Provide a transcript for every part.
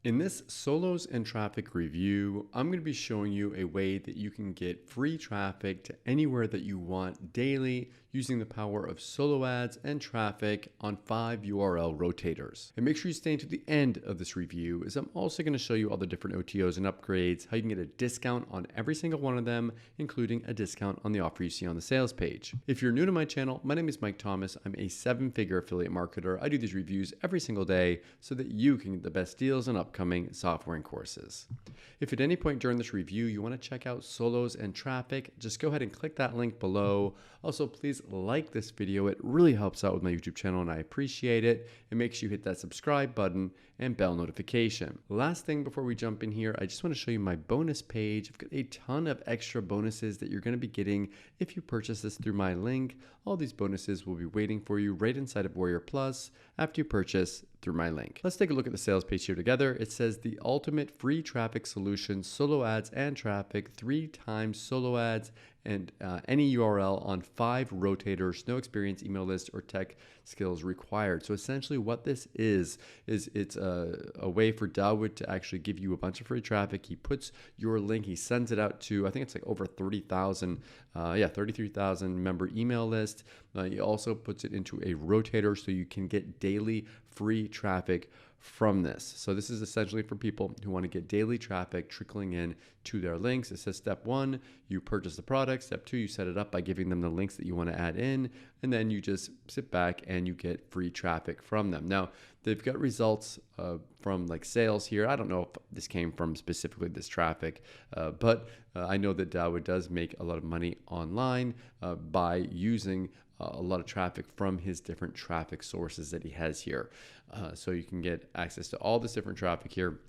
In this solos and traffic review, I'm going to be showing you a way that you can get free traffic to anywhere that you want daily using the power of solo ads and traffic on 5 URL rotators. And make sure you stay to the end of this review, as I'm also going to show you all the different OTOs and upgrades, how you can get a discount on every single one of them, including a discount on the offer you see on the sales page. If you're new to my channel, my name is Mike Thomas. I'm a 7-figure affiliate marketer. I do these reviews every single day so that you can get the best deals on upcoming software and courses. If at any point during this review you want to check out solos and traffic, just go ahead and click that link below. Also, please like this video. It really helps out with my YouTube channel and I appreciate it. And make sure you hit that subscribe button and bell notification. Last thing before we jump in here, I just want to show you my bonus page. I've got a ton of extra bonuses that you're going to be getting if you purchase this through my link. All these bonuses will be waiting for you right inside of Warrior Plus after you purchase through my link. Let's take a look at the sales page here together. It says the ultimate free traffic solution, solo ads and traffic, 3 times solo ads and any URL on 5 rotators, no experience, email list, or tech skills required. So essentially what this is it's a way for Dawood to actually give you a bunch of free traffic. He puts your link, he sends it out to, I think it's like over 33,000 member email list. He also puts it into a rotator so you can get daily free traffic from this. So this is essentially for people who want to get daily traffic trickling in to their links. It says step 1, you purchase the product. Step 2, you set it up by giving them the links that you want to add in. And then you just sit back and you get free traffic from them. Now, they've got results from like sales here. I don't know if this came from specifically this traffic, but I know that Dawood does make a lot of money online by using a lot of traffic from his different traffic sources that he has here. So you can get access to all this different traffic here.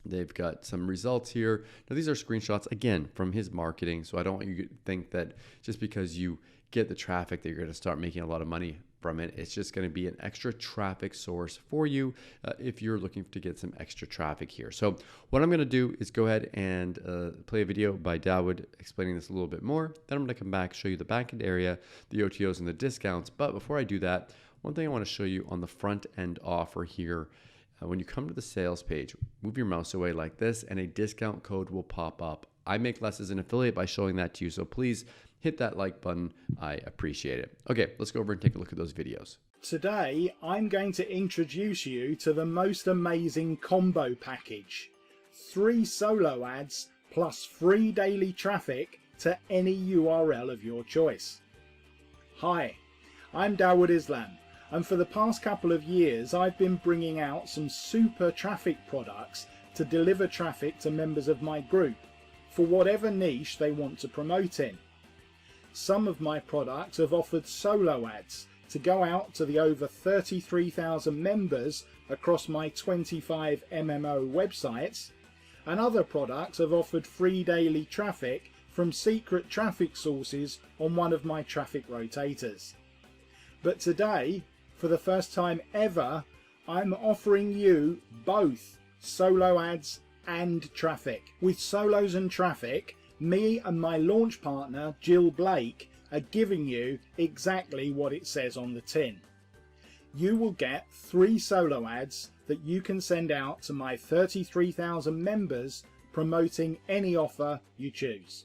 They've got some results here. Now these are screenshots again from his marketing. So I don't want you to think that just because you get the traffic that you're going to start making a lot of money from it. It's just going to be an extra traffic source for you if you're looking to get some extra traffic here. So what I'm going to do is go ahead and play a video by Dawood explaining this a little bit more. Then I'm going to come back, show you the backend area, the OTOs and the discounts. But before I do that, one thing I want to show you on the front end offer here, when you come to the sales page, move your mouse away like this and a discount code will pop up. I make less as an affiliate by showing that to you. So please hit that like button. I appreciate it. Okay, let's go over and take a look at those videos. Today, I'm going to introduce you to the most amazing combo package. 3 solo ads plus free daily traffic to any URL of your choice. Hi, I'm Dawood Islam, and for the past couple of years, I've been bringing out some super traffic products to deliver traffic to members of my group for whatever niche they want to promote in. Some of my products have offered solo ads to go out to the over 33,000 members across my 25 MMO websites, and other products have offered free daily traffic from secret traffic sources on one of my traffic rotators. But today, for the first time ever, I'm offering you both solo ads and traffic. With solos and traffic, me and my launch partner Jill Blake are giving you exactly what it says on the tin. You will get 3 solo ads that you can send out to my 33,000 members promoting any offer you choose.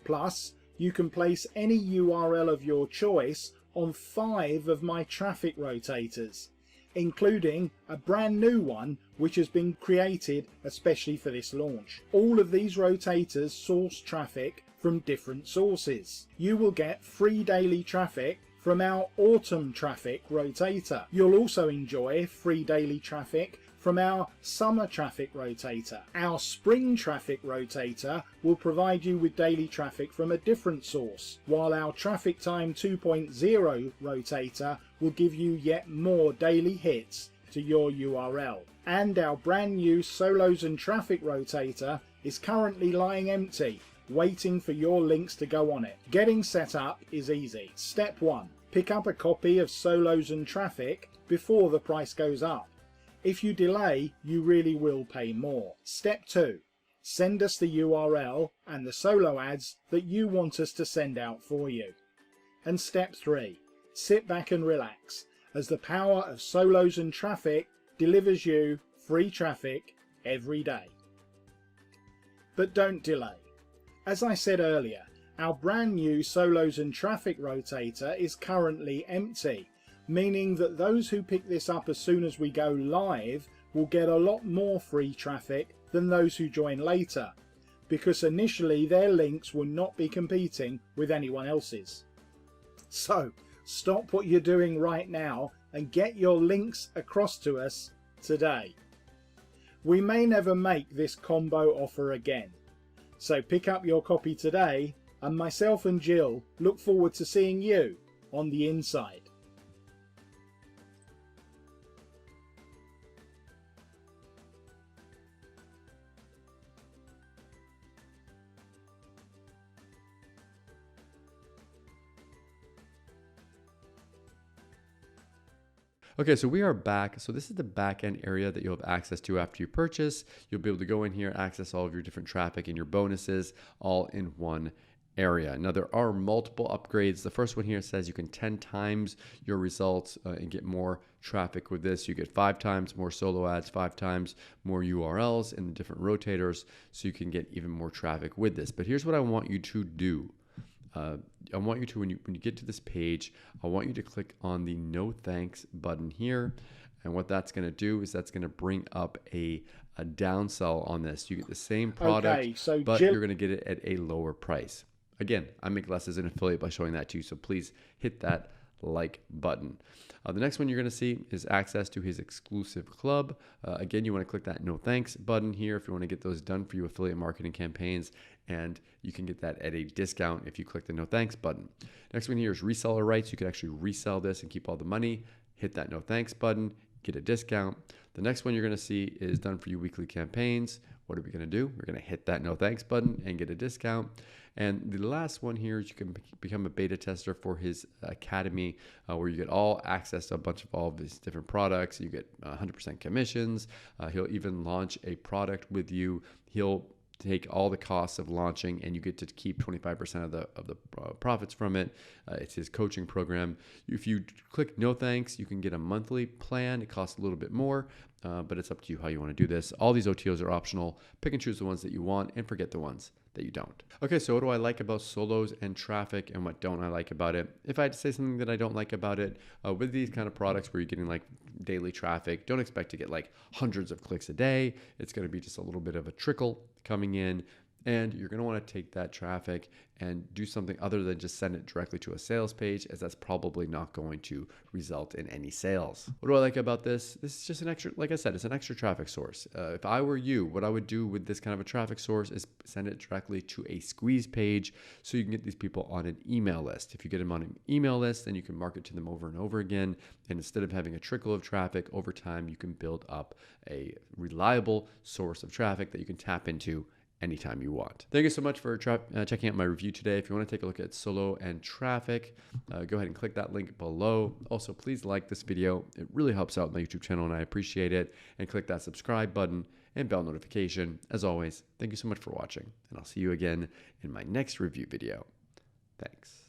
Plus, you can place any URL of your choice on 5 of my traffic rotators, including a brand new one which has been created especially for this launch. All of these rotators source traffic from different sources. You will get free daily traffic from our autumn traffic rotator. You'll also enjoy free daily traffic from our summer traffic rotator. Our spring traffic rotator will provide you with daily traffic from a different source, while our Traffic Time 2.0 rotator will give you yet more daily hits to your URL. And our brand new Solos and Traffic rotator is currently lying empty, waiting for your links to go on it. Getting set up is easy. Step 1. Pick up a copy of Solos and Traffic before the price goes up. If you delay, you really will pay more. Step 2. Send us the URL and the solo ads that you want us to send out for you. And step 3. Sit back and relax as the power of solos and traffic delivers you free traffic every day. But don't delay. As I said earlier, our brand new Solos and Traffic Rotator is currently empty, meaning that those who pick this up as soon as we go live will get a lot more free traffic than those who join later, because initially their links will not be competing with anyone else's. So stop what you're doing right now and get your links across to us today. We may never make this combo offer again, so pick up your copy today, and myself and Jill look forward to seeing you on the inside. Okay, so we are back. So this is the back end area that you'll have access to after you purchase. You'll be able to go in here, access all of your different traffic and your bonuses all in one area. Now there are multiple upgrades. The first one here says you can 10 times your results and get more traffic with this. You get 5 times more solo ads, 5 times more URLs in the different rotators, so you can get even more traffic with this. But here's what I want you to do. I want you to, when you get to this page, I want you to click on the no thanks button here. And what that's going to do is that's going to bring up a downsell on this. You get the same product, but you're going to get it at a lower price. Again, I make less as an affiliate by showing that to you, so please hit that like button. The next one you're going to see is access to his exclusive club. Again, you want to click that no thanks button here if you want to get those done for you affiliate marketing campaigns, and you can get that at a discount if you click the no thanks button. Next one here is reseller rights. You can actually resell this and keep all the money. Hit that no thanks button, get a discount. The next one you're going to see is done for you weekly campaigns. What are we going to do? We're going to hit that no thanks button and get a discount. And the last one here is you can become a beta tester for his academy, where you get all access to a bunch of all of his different products. You get 100% commissions. He'll even launch a product with you. He'll take all the costs of launching, and you get to keep 25% of the profits from it. It's his coaching program. If you click no thanks, you can get a monthly plan. It costs a little bit more, but it's up to you how you want to do this. All these OTOs are optional. Pick and choose the ones that you want and forget the ones that you don't. Okay, so what do I like about Solos and Traffic, and what don't I like about it? If I had to say something that I don't like about it, with these kind of products where you're getting like daily traffic, don't expect to get like hundreds of clicks a day. It's going to be just a little bit of a trickle coming in, and you're going to want to take that traffic and do something other than just send it directly to a sales page, as that's probably not going to result in any sales. What do I like about this? This is just an extra, like I said, it's an extra traffic source. If I were you, what I would do with this kind of a traffic source is send it directly to a squeeze page so you can get these people on an email list. If you get them on an email list, then you can market to them over and over again. And instead of having a trickle of traffic over time, you can build up a reliable source of traffic that you can tap into anytime you want. Thank you so much for checking out my review today. If you want to take a look at Solo and Traffic, go ahead and click that link below. Also, please like this video. It really helps out my YouTube channel, and I appreciate it. And click that subscribe button and bell notification. As always, thank you so much for watching, and I'll see you again in my next review video. Thanks.